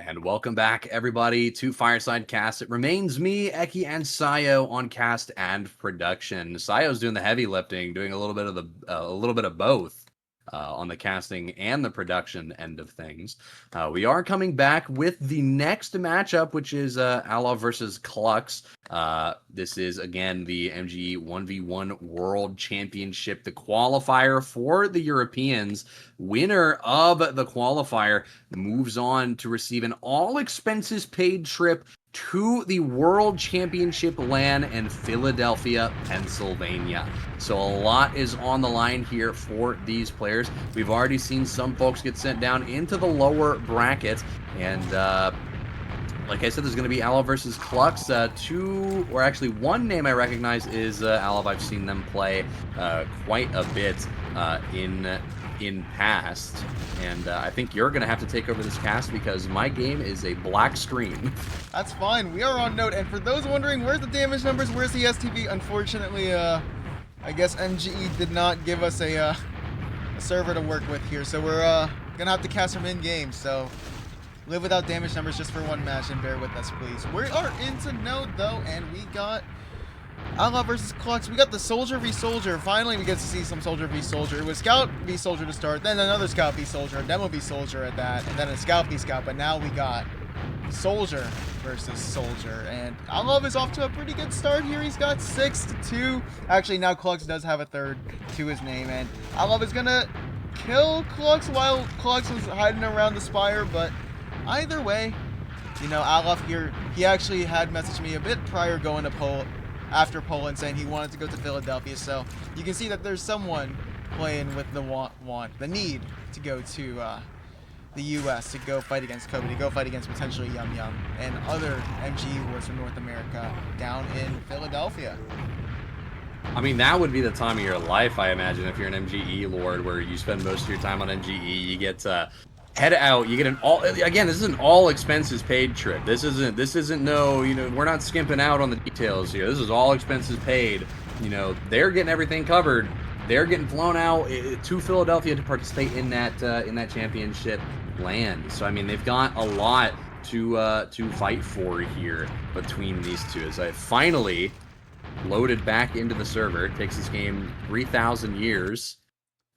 And welcome back, everybody, to Fireside Cast. It remains me, Eki, and Siyo on cast and production. Siyo's doing the heavy lifting, doing a little bit of both on the casting and the production end of things. We are coming back with the next matchup, which is alov versus cluX. This is again the MGE 1v1 World Championship, the qualifier for the Europeans. Winner of the qualifier moves on to receive an all-expenses-paid trip to the World Championship LAN in Philadelphia, Pennsylvania. So a lot is on the line here for these players. We've already seen some folks get sent down into the lower brackets, and like I said, there's going to be alov versus cluX. One name I recognize is alov. I've seen them play quite a bit in past, and I think you're going to have to take over this cast because my game is a black screen. That's fine. We are on note, and for those wondering, where's the damage numbers? Where's the STV? Unfortunately, I guess MGE did not give us a server to work with here, so we're going to have to cast from in-game, so live without damage numbers just for one match and bear with us, please. We are into node, though, and we got alov versus cluX. We got the soldier v soldier. Finally, we get to see some soldier v soldier. It was scout v soldier to start, then another scout v soldier, a demo v soldier at that, and then a scout v scout. But now we got soldier versus soldier, and alov is off to a pretty good start here. He's got 6-2. Actually, now cluX does have a third to his name, and alov is gonna kill cluX while cluX was hiding around the spire. But either way, you know, alov here, he actually had messaged me a bit prior going to after Poland, saying he wanted to go to Philadelphia, so you can see that there's someone playing with the need to go to the U.S. to go fight against Kobe, to go fight against potentially Yum Yum and other MGE wars from North America down in Philadelphia. I mean, that would be the time of your life, I imagine, if you're an MGE lord, where you spend most of your time on MGE. You get head out, you get this is an all expenses paid trip. This isn't no, you know, we're not skimping out on the details here. This is all expenses paid. You know, they're getting everything covered. They're getting flown out to Philadelphia to participate in that championship land. So I mean, they've got a lot to fight for here between these two. As I finally loaded back into the server, it takes this game 3,000 years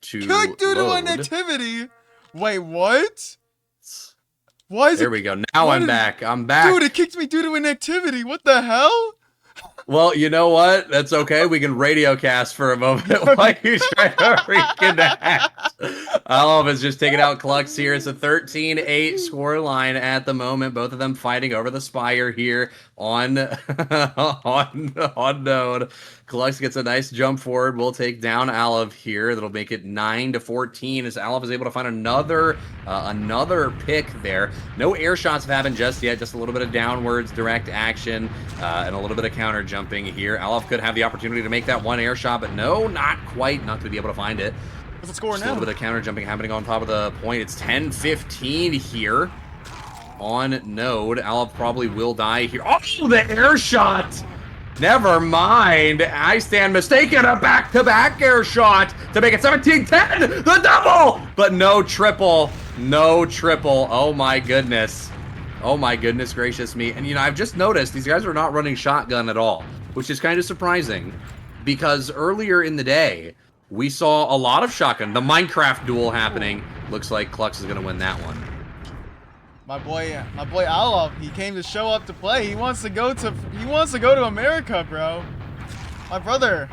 to Cooked due to an activity. Wait, what? Why is there we go. Now I'm back. I'm back. Dude, it kicked me due to an activity. What the hell? Well, you know what? That's okay. We can radio cast for a moment while you try to reconnect. alov is just taking out cluX here. It's a 13-8 score line at the moment. Both of them fighting over the spire here on node. cluX gets a nice jump forward. We'll take down alov here. That'll make it 9-14 as alov is able to find another pick there. No air shots have happened just yet. Just a little bit of downwards direct action and a little bit of counter jumping here. alov could have the opportunity to make that one air shot, but no, not quite. Not to be able to find it. What's the score just now? A little bit of counter jumping happening on top of the point. It's 10-15 here on node. alov probably will die here. Oh, the air shot! Never mind. I stand mistaken. A back-to-back air shot to make it 17-10. The double, but no triple. No triple. Oh my goodness. Oh my goodness gracious me. And you know, I've just noticed these guys are not running shotgun at all, which is kind of surprising because earlier in the day, we saw a lot of shotgun. The Minecraft duel happening. Looks like cluX is going to win that one. My boy alov, he came to show up to play. He wants to go to America, bro. My brother,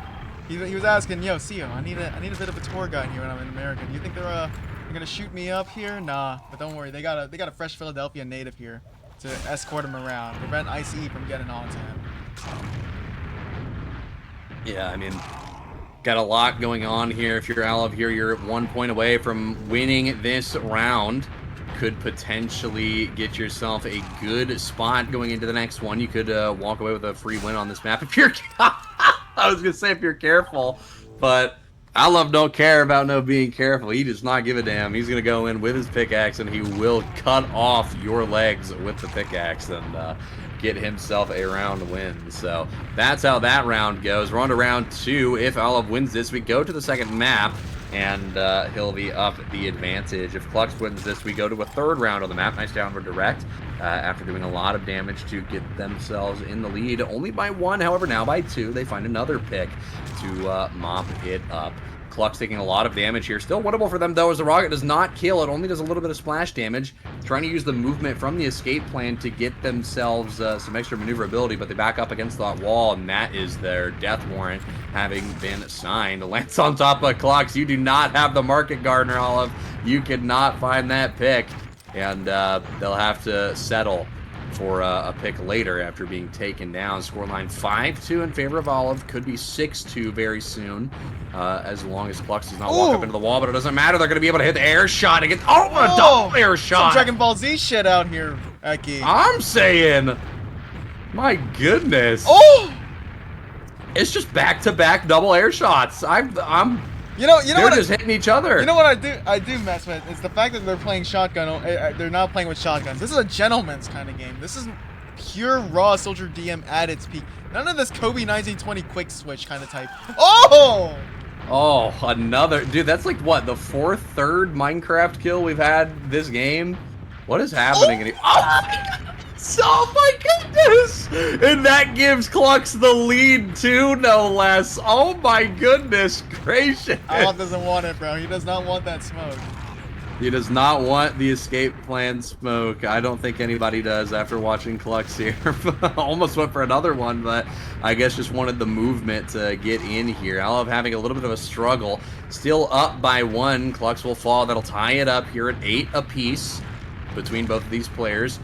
he was asking, yo, Siyo, I need a bit of a tour guide here when I'm in America. Do you think they're gonna shoot me up here? Nah, but don't worry, they got a fresh Philadelphia native here to escort him around, prevent ICE from getting on to him. Yeah, I mean, got a lot going on here. If you're alov here, you're 1 point away from winning this round. Could potentially get yourself a good spot going into the next one. You could walk away with a free win on this map if you're I was gonna say if you're careful, but alov don't care about no being careful. He does not give a damn. He's gonna go in with his pickaxe and he will cut off your legs with the pickaxe and get himself a round win. So that's how that round goes. We're on to round two. If alov wins this, we go to the second map. and he'll be up the advantage. If cluX wins this, we go to a third round on the map. Nice downward direct after doing a lot of damage to get themselves in the lead. Only by 1, however, now by 2. They find another pick to mop it up. cluX taking a lot of damage here. Still winnable for them, though, as the rocket does not kill. It only does a little bit of splash damage. Trying to use the movement from the escape plan to get themselves some extra maneuverability, but they back up against that wall, and that is their death warrant having been signed. Lance on top of cluX. You do not have the market gardener, alov. You cannot find that pick, and they'll have to settle for a pick later after being taken down. Scoreline 5-2 in favor of alov. Could be 6-2 very soon, as long as cluX does not walk up into the wall, but it doesn't matter. They're going to be able to hit the air shot against... Oh, a double air shot! Some Dragon Ball Z shit out here, Eki. I'm saying... My goodness. Oh! It's just back-to-back double air shots. You know they're what? Just hitting each other. You know what I do mess with? It's the fact that they're playing shotgun. They're not playing with shotguns. This is a gentleman's kind of game. This is pure raw Soldier DM at its peak. None of this Kobe 1920 quick switch kind of type. Oh! Oh, another dude. That's like what, the third Minecraft kill we've had this game. What is happening? Oh my goodness! And that gives cluX the lead too, no less. Oh my goodness gracious! alov doesn't want it, bro. He does not want that smoke. He does not want the escape plan smoke. I don't think anybody does after watching cluX here. Almost went for another one, but I guess just wanted the movement to get in here. alov having a little bit of a struggle. Still up by 1. cluX will fall. That'll tie it up here at 8 apiece between both of these players.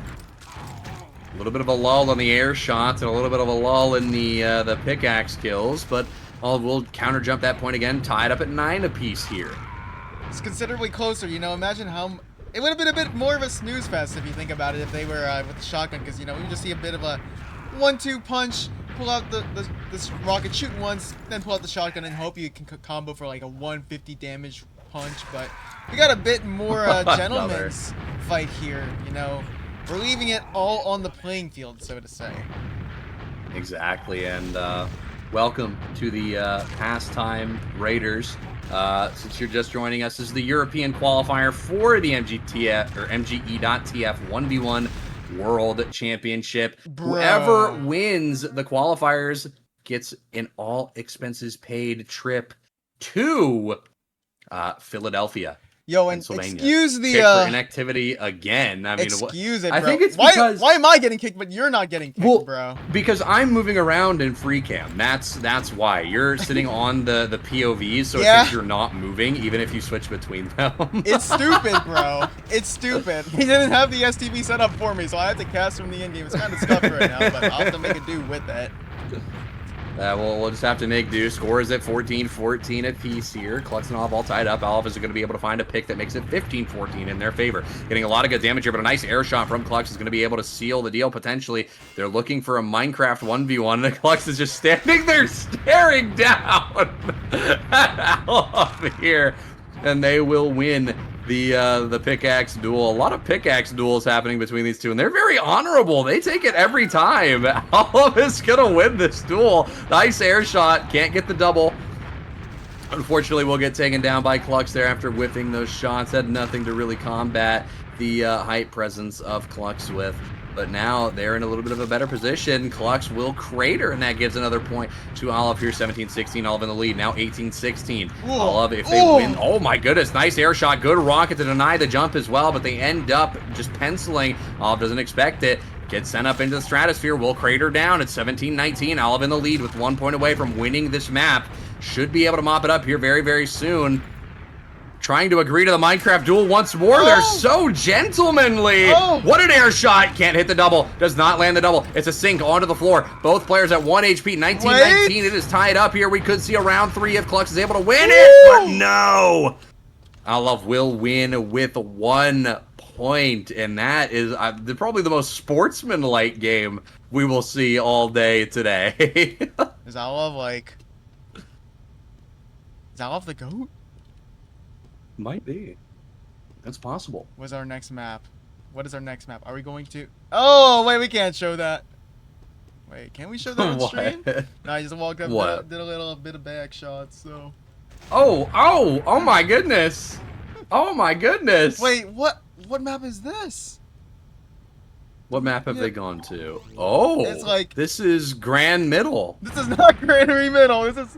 A little bit of a lull on the air shots and a little bit of a lull in the pickaxe kills, but alov will counter jump that point again, tied up at 9 apiece here. It's considerably closer, you know. Imagine how it would have been a bit more of a snooze fest if you think about it, if they were with the shotgun, because you know you just see a bit of a 1-2 punch, pull out this rocket, shoot once, then pull out the shotgun and hope you can combo for like a 150 damage punch. But we got a bit more gentleman's fight here, you know. We're leaving it all on the playing field, so to say. Exactly, and welcome to the Pastime Raiders. Since you're just joining us, this is the European qualifier for the MGE.TF or MGE.TF 1v1 World Championship. Bruh. Whoever wins the qualifiers gets an all-expenses-paid trip to Philadelphia. Yo, and excuse the for inactivity again. I mean, excuse it, bro. I think it's because why am I getting kicked, but you're not getting kicked, bro? Because I'm moving around in free cam. That's why you're sitting on the POVs, so it thinks you're not moving, even if you switch between them. It's stupid, bro. It's stupid. He didn't have the STV set up for me, so I had to cast from the end game. It's kind of scuffed right now, but I'll have to make it do with it. We'll just have to make do. Score is at 14-14 apiece here. cluX and alov all tied up. alov is going to be able to find a pick that makes it 15-14 in their favor. Getting a lot of good damage here, but a nice air shot from cluX is going to be able to seal the deal potentially. They're looking for a Minecraft 1v1, and cluX is just standing there staring down at alov here, and they will win the pickaxe duel. A lot of pickaxe duels happening between these two, and they're very honorable. They take it every time. alov is gonna win this duel. Nice air shot, can't get the double. Unfortunately, we'll get taken down by cluX there after whiffing those shots. Had nothing to really combat the height presence of cluX with. But now they're in a little bit of a better position. cluX will crater, and that gives another point to alov here. 17-16, alov in the lead. Now 18-16. alov, if they win. Oh my goodness, nice air shot. Good rocket to deny the jump as well, but they end up just penciling. alov doesn't expect it. Gets sent up into the stratosphere. Will crater down at 17-19. alov in the lead with 1 point away from winning this map. Should be able to mop it up here very, very soon. Trying to agree to the Minecraft duel once more. They're so gentlemanly. What an air shot. Can't hit the double. Does not land the double. It's a sink onto the floor. Both players at 1 HP. 19-19. It is tied up here. We could see a round 3 if cluX is able to win it. But no. alov will win with 1 point. And that is probably the most sportsmanlike game we will see all day today. Is alov the GOAT? Might be. That's possible. What's our next map? What is our next map? Are we going to... Oh, wait, we can't show that. Wait, can we show that on stream? No, I just walked up, did a little bit of back shots, so... Oh my goodness. Oh my goodness. Wait, what map is this? What map have they gone to? Oh, It's like... this is Grand Middle. This is not Granary Middle. This is...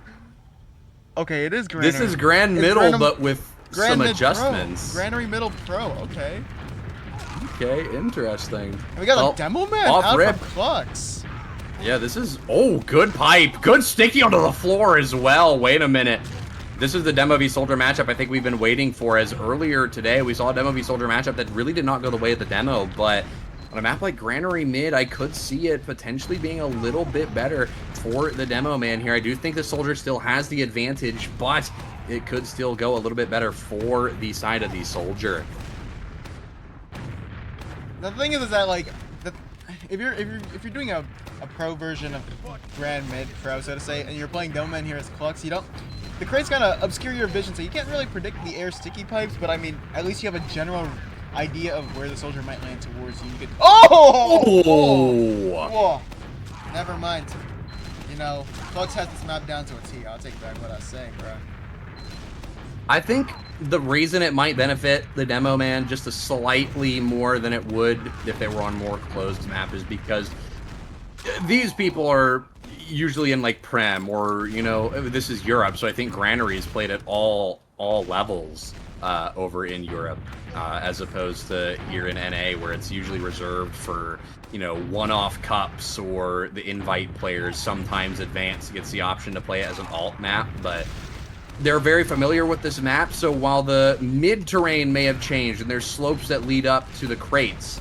Okay, it is Granary. This is Grand Middle, but with some adjustments. Granary Middle Pro, okay. Okay, interesting. And we got a demo man out from cluX. Yeah, this is... Oh, good pipe. Good sticky onto the floor as well. Wait a minute. This is the Demo v Soldier matchup I think we've been waiting for, as earlier today we saw a Demo v Soldier matchup that really did not go the way of the demo, but on a map like Granary Mid, I could see it potentially being a little bit better for the Demo man here. I do think the Soldier still has the advantage, but it could still go a little bit better for the side of the Soldier. The thing is that, like, if you're doing a pro version of Grand Mid Pro, so to say, and you're playing Demo man here as cluX, you don't... The crates kind of obscure your vision, so you can't really predict the air sticky pipes, but I mean, at least you have a general idea of where the Soldier might land towards you. You could... Oh! Never mind. You know, cluX has this map down to a T. I'll take back what I was saying, bro. I think the reason it might benefit the Demo man just a slightly more than it would if they were on more closed map is because these people are usually in like Prem, or, you know, this is Europe, so I think Granary is played at all levels over in Europe, as opposed to here in NA, where it's usually reserved for, you know, one-off cups, or the invite players. Sometimes Advanced gets the option to play it as an alt map, but they're very familiar with this map, so while the mid-terrain may have changed and there's slopes that lead up to the crates,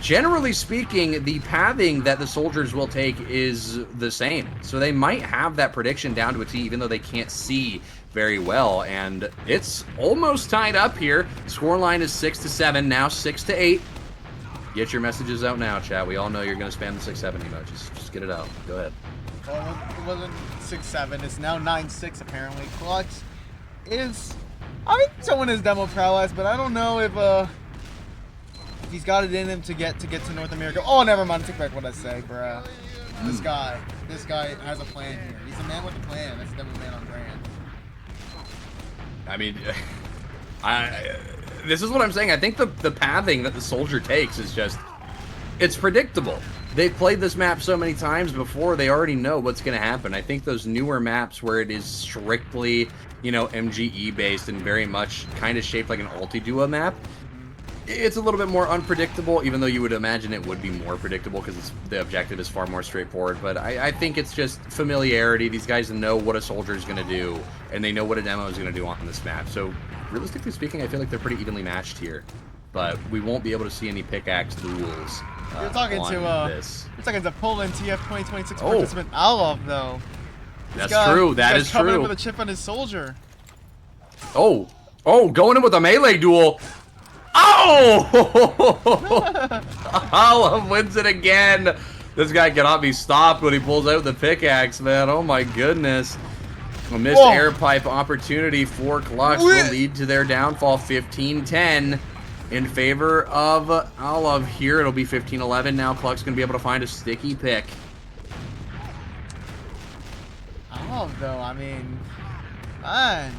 generally speaking, the pathing that the Soldiers will take is the same. So they might have that prediction down to a T, even though they can't see very well. And it's almost tied up here. Scoreline is 6-7, now 6-8. Get your messages out now, chat. We all know you're going to spam the 6-7 emojis. Just get it out. Go ahead. Well, it wasn't 6-7. It's now 9-6, apparently. cluX is... I mean, someone is demo prowess, but I don't know if he's got it in him to get to North America. Oh, never mind. Take back what I say, bruh. This guy has a plan here. He's a man with a plan. That's a demo man on brand. I mean, this is what I'm saying. I think the pathing that the Soldier takes is just, it's predictable. They've played this map so many times before, they already know what's going to happen. I think those newer maps where it is strictly, you know, MGE based and very much kind of shaped like an ulti-duo map, it's a little bit more unpredictable, even though you would imagine it would be more predictable because the objective is far more straightforward. But I think it's just familiarity. These guys know what a Soldier is going to do, and they know what a Demo is going to do on this map. So, realistically speaking, I feel like they're pretty evenly matched here. But we won't be able to see any pickaxe duels. You're talking to Poland TF 2026 participant alov, though. That's true. That is true. Coming in with a chip on his Soldier. Oh, going in with a melee duel. Oh! alov wins it again. This guy cannot be stopped when he pulls out the pickaxe, man. Oh my goodness. A missed air pipe opportunity for cluX will lead to their downfall. 15-10 in favor of alov here. It'll be 15-11 now. cluX going to be able to find a sticky pick. alov, though, I mean, fine.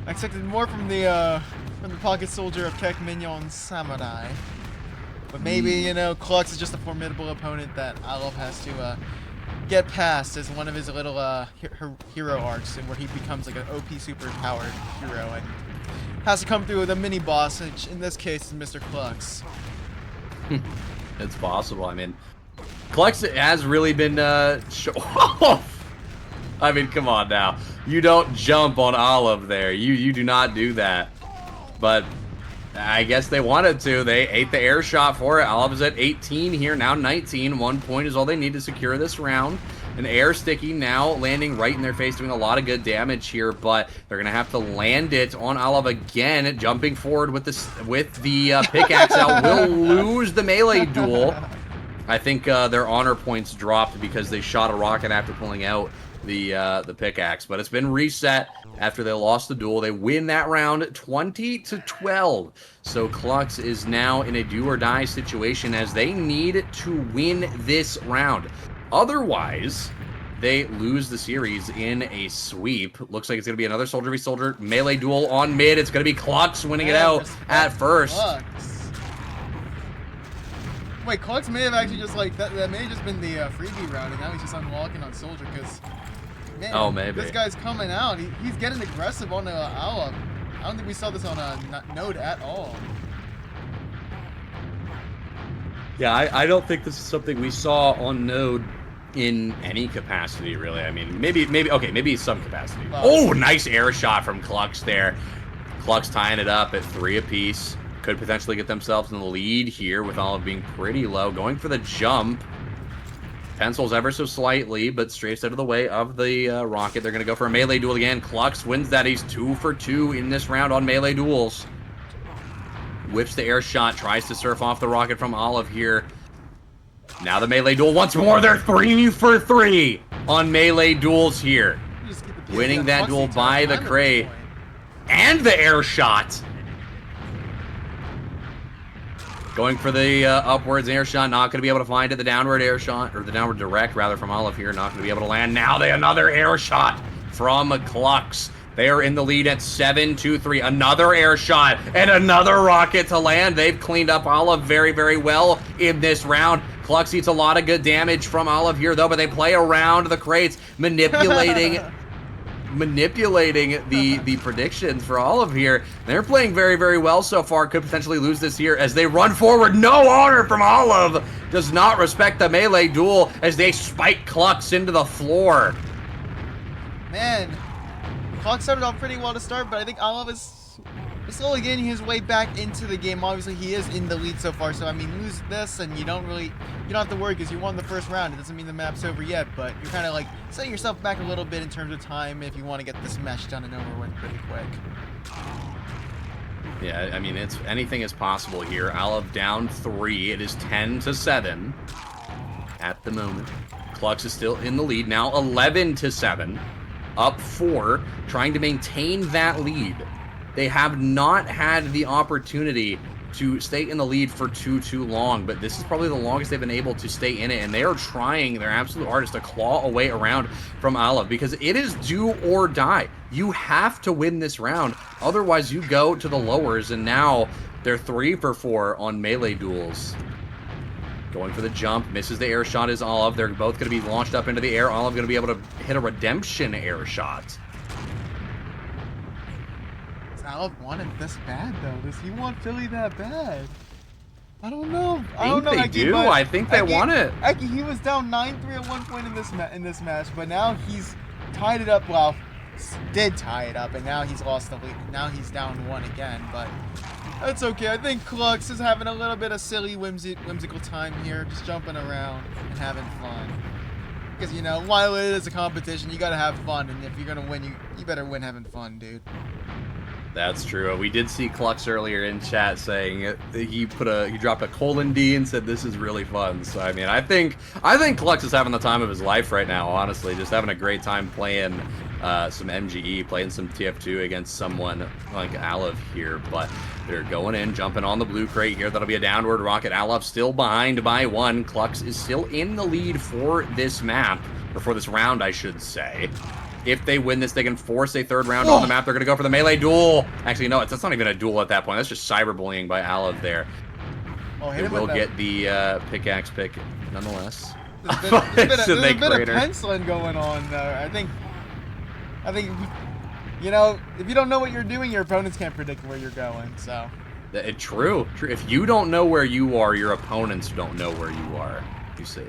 I expected more from the pocket Soldier of Kek Mignon Samurai. But maybe, you know, cluX is just a formidable opponent that alov has to get past as one of his little hero arcs, and where he becomes like an OP super powered hero and has to come through with a mini boss, which in this case is Mr. cluX. It's possible. I mean, cluX has really been I mean, come on now. You don't jump on alov there. You do not do that. But I guess they wanted to. They ate the air shot for it. alov is at 18 here, now 19. 1 point is all they need to secure this round. An air sticky now landing right in their face, doing a lot of good damage here, but they're going to have to land it on alov again. Jumping forward with the pickaxe out will lose the melee duel. I think their honor points dropped because they shot a rocket after pulling out the pickaxe, but it's been reset after they lost the duel. They win that round 20-12. So cluX is now in a do or die situation as they need to win this round. Otherwise, they lose the series in a sweep. Looks like it's going to be another soldier v soldier melee duel on mid. It's going to be cluX winning it out at first. cluX. Wait, cluX may have actually just like that may have just been the freebie round, and now he's just unlocking on soldier because man, oh, maybe this guy's coming out. He's getting aggressive on the alov. I don't think we saw this on a node at all. Yeah, I don't think this is something we saw on node in any capacity, really. I mean, maybe some capacity. Oh, nice air shot from cluX there. cluX tying it up at 3 apiece. Could potentially get themselves in the lead here with alov being pretty low. Going for the jump. Pencils ever so slightly, but straight out of the way of the rocket. They're going to go for a melee duel again. cluX wins that. He's 2 for 2 in this round on melee duels. Whips the air shot. Tries to surf off the rocket from alov here. Now the melee duel once more. They're 3 for 3 on melee duels here. Winning that duel by the crate. And the air shot. Going for the upwards air shot, not going to be able to find it. The downward air shot, or the downward direct, rather, from alov here, not going to be able to land. Now another air shot from cluX. They are in the lead at 7-2-3. Another air shot and another rocket to land. They've cleaned up alov very, very well in this round. cluX eats a lot of good damage from alov here, though, but they play around the crates, manipulating the predictions for alov here. They're playing very, very well so far. Could potentially lose this here as they run forward. No honor from alov. Does not respect the melee duel as they spike cluX into the floor. Man, cluX started off pretty well to start, but I think alov is slowly getting his way back into the game. Obviously, he is in the lead so far, so I mean, lose this and you don't have to worry because you won the first round. It doesn't mean the map's over yet, but you're kind of like setting yourself back a little bit in terms of time if you want to get this mesh done and over with pretty quick. Yeah, I mean, anything is possible here. alov down 3. It is 10-7 at the moment. cluX is still in the lead now, 11-7, up 4, trying to maintain that lead. They have not had the opportunity to stay in the lead for too long, but this is probably the longest they've been able to stay in it, and they are trying their absolute hardest to claw away around from alov because it is do or die. You have to win this round, otherwise you go to the lowers, and now they're 3 for 4 on melee duels. Going for the jump, misses the air shot is alov. They're both going to be launched up into the air. alov going to be able to hit a redemption air shot. alov want it this bad though? Does he want Philly that bad? I don't know. I think they do. I think they want it. He was down 9-3 at one point in this match, but now he's tied it up. Well, did tie it up, and now he's lost the lead. Now he's down 1 again, but that's okay. I think cluX is having a little bit of silly, whimsical time here, just jumping around and having fun. Because, you know, while it is a competition, you gotta have fun, and if you're gonna win, you better win having fun, dude. That's true. We did see cluX earlier in chat saying he dropped a colon D and said this is really fun. So I mean, I think cluX is having the time of his life right now. Honestly, just having a great time playing some MGE, playing some TF2 against someone like alov here. But they're going in, jumping on the blue crate here. That'll be a downward rocket. alov still behind by 1. cluX is still in the lead for this map, or for this round, I should say. If they win this, they can force a 3rd round on the map. They're going to go for the melee duel. Actually, no, that's not even a duel at that point. That's just cyberbullying by alov there. Oh, they will get the pickaxe pick nonetheless. There's a bit of penciling going on there. I think, you know, if you don't know what you're doing, your opponents can't predict where you're going, so. True. If you don't know where you are, your opponents don't know where you are, you see.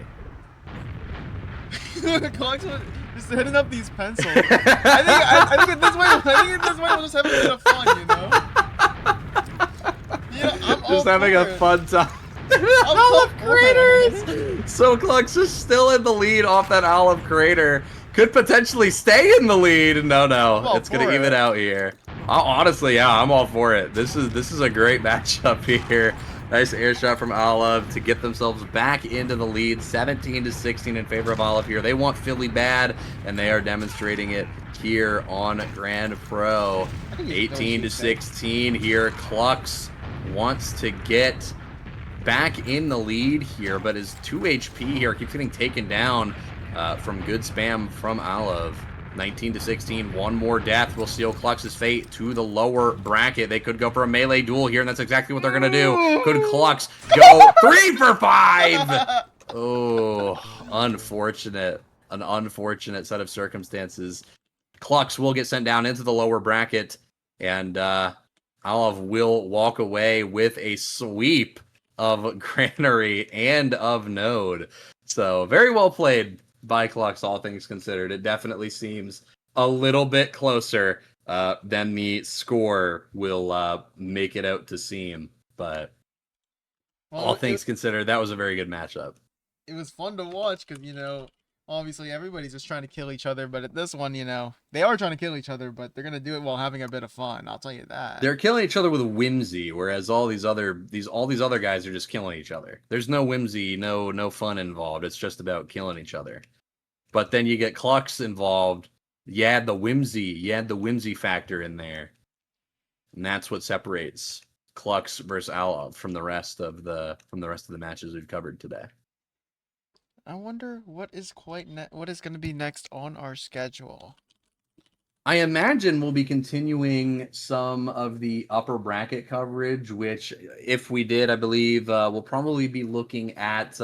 Just hitting up these pencils. I think at this point we'll just have a bit of fun, you know? Yeah, I'm all just having a fun time. alov craters! So cluX is still in the lead off that alov crater. Could potentially stay in the lead. No. It's going to even out here. Honestly, yeah, I'm all for it. This is a great matchup here. Nice air shot from alov to get themselves back into the lead. 17-16 in favor of alov here. They want Philly bad, and they are demonstrating it here on Grand Pro. 18-16 here. cluX wants to get back in the lead here, but is 2 HP here. Keeps getting taken down from good spam from Alov. 19-16, one more death will seal cluX's fate to the lower bracket. They could go for a melee duel here, and that's exactly what they're going to do. Could cluX go 3 for 5? Oh, unfortunate. An unfortunate set of circumstances. cluX will get sent down into the lower bracket, and Alov will walk away with a sweep of Granary and of Node. So, very well played by cluX, all things considered. It definitely seems a little bit closer than the score will make it out to seem. But all things considered, that was a very good matchup. It was fun to watch because, obviously everybody's just trying to kill each other. But at this one, they are trying to kill each other, but they're going to do it while having a bit of fun. I'll tell you that. They're killing each other with whimsy, whereas all these other guys are just killing each other. There's no whimsy, no fun involved. It's just about killing each other. But then you get cluX involved. You add the whimsy factor in there, and that's what separates cluX versus Alov from the rest of the matches we've covered today. I wonder what is what is going to be next on our schedule. I imagine we'll be continuing some of the upper bracket coverage, which, if we did, I believe we'll probably be looking at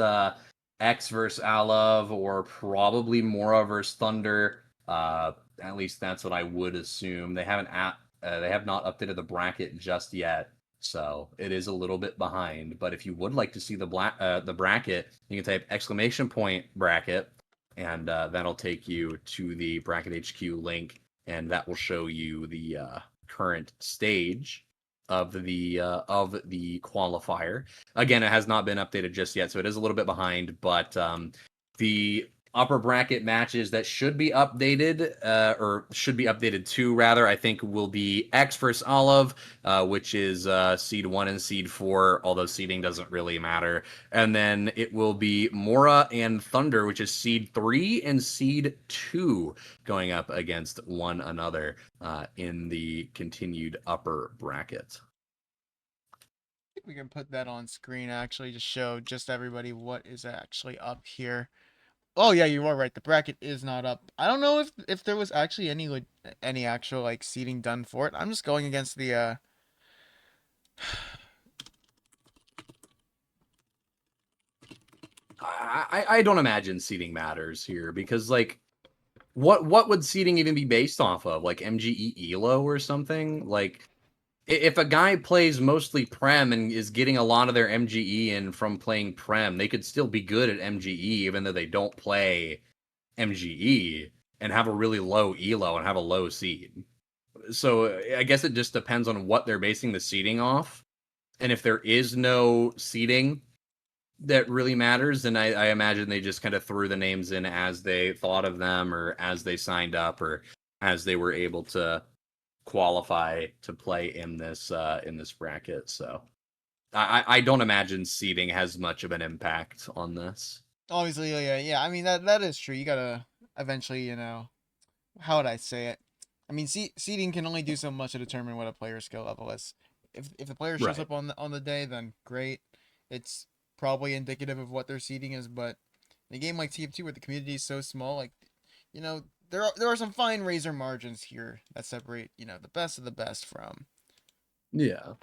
X versus Alov, or probably Mora versus Thunder. At least that's what I would assume. They have not updated the bracket just yet, so it is a little bit behind. But if you would like to see the bracket, you can type !bracket, and that'll take you to the Bracket HQ link, and that will show you the current stage of the qualifier. Again, it has not been updated just yet, so it is a little bit behind. But the upper bracket matches that should be updated, or should be updated to, rather, I think will be X versus Alov, which is seed 1 and seed 4, although seeding doesn't really matter. And then it will be Mora and Thunder, which is seed 3 and seed 2, going up against one another in the continued upper bracket. I think we can put that on screen, actually, to show just everybody what is actually up here. Oh yeah, you are right. The bracket is not up. I don't know if there was actually any actual seating done for it. I'm just going against the I don't imagine seating matters here, because what would seating even be based off of? Like MGE ELO or something? Like, if a guy plays mostly Prem and is getting a lot of their MGE in from playing Prem, they could still be good at MGE even though they don't play MGE, and have a really low ELO and have a low seed. So I guess it just depends on what they're basing the seeding off. And if there is no seeding that really matters, then I imagine they just kind of threw the names in as they thought of them, or as they signed up, or as they were able to qualify to play in this bracket. So I don't imagine seeding has much of an impact on this. obviously yeah. I mean that is true. You gotta eventually how would I say it? I mean seeding can only do so much to determine what a player's skill level is. If the player shows Right. up on the day, then great. It's probably indicative of what their seeding is. But in a game like TF2 where the community is so small, there are some fine razor margins here that separate the best of the best from Yeah.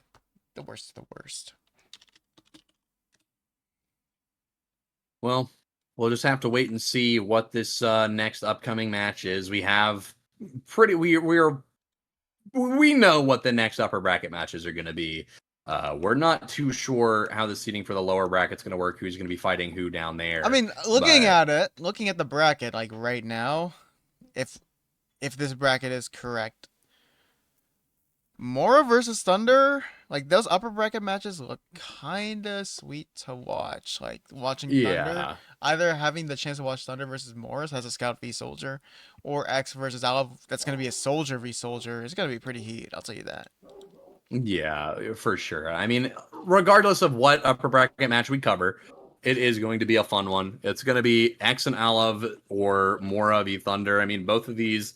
the worst of the worst. Well, we'll just have to wait and see what this next upcoming match is. We have we know what the next upper bracket matches are going to be. We're not too sure how the seating for the lower bracket's going to work. Who's going to be fighting who down there? I mean, looking at the bracket right now, if this bracket is correct, Mora versus Thunder, those upper bracket matches look kind of sweet to watch. Like watching Thunder, either having the chance to watch Thunder versus Mora as a scout v soldier, or X versus Alov, that's going to be a soldier v soldier. It's going to be pretty heat, I'll tell you that. Yeah, for sure. I mean, regardless of what upper bracket match we cover, it is going to be a fun one. It's going to be X and Alov or Mora v Thunder. I mean, both of these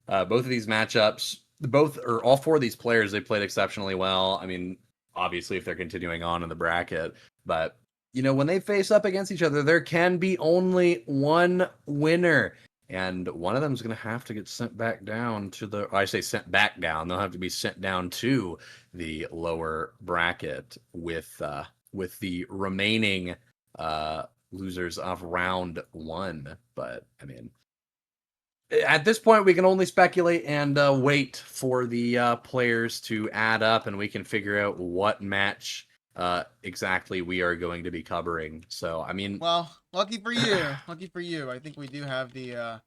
matchups, all four of these players, they played exceptionally well. I mean, obviously, if they're continuing on in the bracket, but you know, when they face up against each other, there can be only one winner. And one of them is going to have to get sent back down to the, I say sent back down. They'll have to be sent down to the lower bracket with the remaining losers of round one. But I mean, at this point, we can only speculate and wait for the players to add up, and we can figure out what match exactly we are going to be covering. So, I mean, Well, lucky for you. Lucky for you. I think we do have the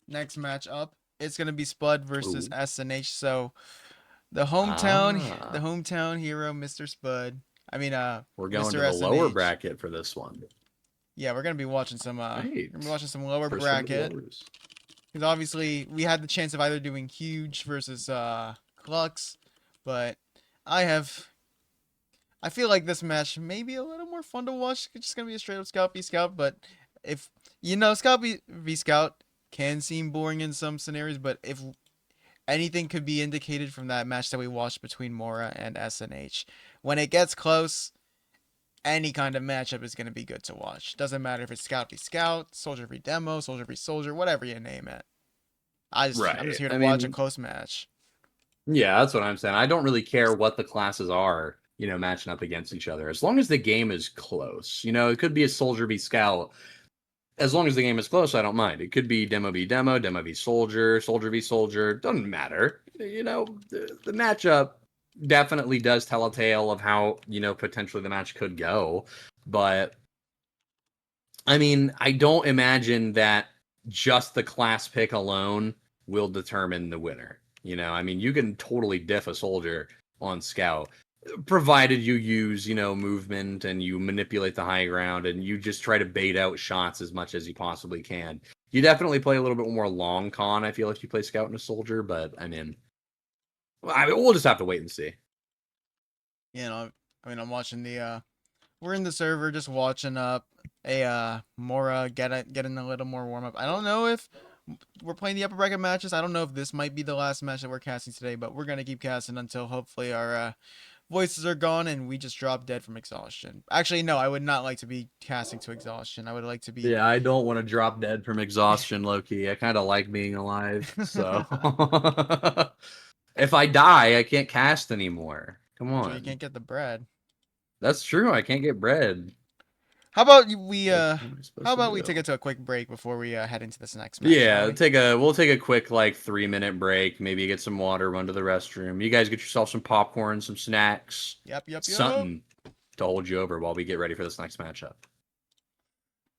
next match up. It's gonna be Spud versus ooh. SNH. So the Ah, hometown hero, Mr. Spud. I mean, we're going to Mr. the lower SNH. bracket for this one. Yeah, we're gonna be watching some. Right. We're gonna be watching some lower First one to the bracket. lowers. Because obviously we had the chance of either doing huge versus cluX, but I feel like this match may be a little more fun to watch. It's just gonna be a straight up Scout v Scout, but if you know Scout v Scout can seem boring in some scenarios, but if anything could be indicated from that match that we watched between Mora and SNH, when it gets close, any kind of matchup is gonna be good to watch. Doesn't matter if it's Scout v Scout, Soldier v Demo, Soldier v Soldier, whatever you name it. I'm just Right. here to I watch a mean, close match. yeah, that's what I'm saying. I don't really care what the classes are, you know, matching up against each other. As long as the game is close. You know, it could be a Soldier v Scout. As long as the game is close, I don't mind. It could be Demo v Demo, Demo v Soldier, Soldier v Soldier. Doesn't matter. You know, the matchup definitely does tell a tale of how, you know, potentially the match could go. But, I mean, I don't imagine that just the class pick alone will determine the winner. You know, I mean, you can totally diff a soldier on scout, provided you use, you know, movement and you manipulate the high ground and you just try to bait out shots as much as you possibly can. You definitely play a little bit more long con, I feel, if you play scout and a soldier, but I mean, we'll just have to wait and see. You know, I mean, I'm watching the. We're in the server just watching up a Mora getting a little more warm up. I don't know if we're playing the upper bracket matches. I don't know if this might be the last match that we're casting today, but we're gonna keep casting until hopefully our voices are gone and we just drop dead from exhaustion. Actually, no, I would not like to be casting to exhaustion. I would like to be. Yeah, I don't want to drop dead from exhaustion, Loki. I kind of like being alive, so if I die, I can't cast anymore. Come So you on. can't get the bread. That's true. I can't get bread. How about What am I how supposed to about we do? take it to a quick break before we head into this next match, shall Yeah, we? we'll take a quick like 3 minute break. Maybe get some water, run to the restroom. You guys get yourself some popcorn, some snacks, Yep. something to hold you over while we get ready for this next matchup.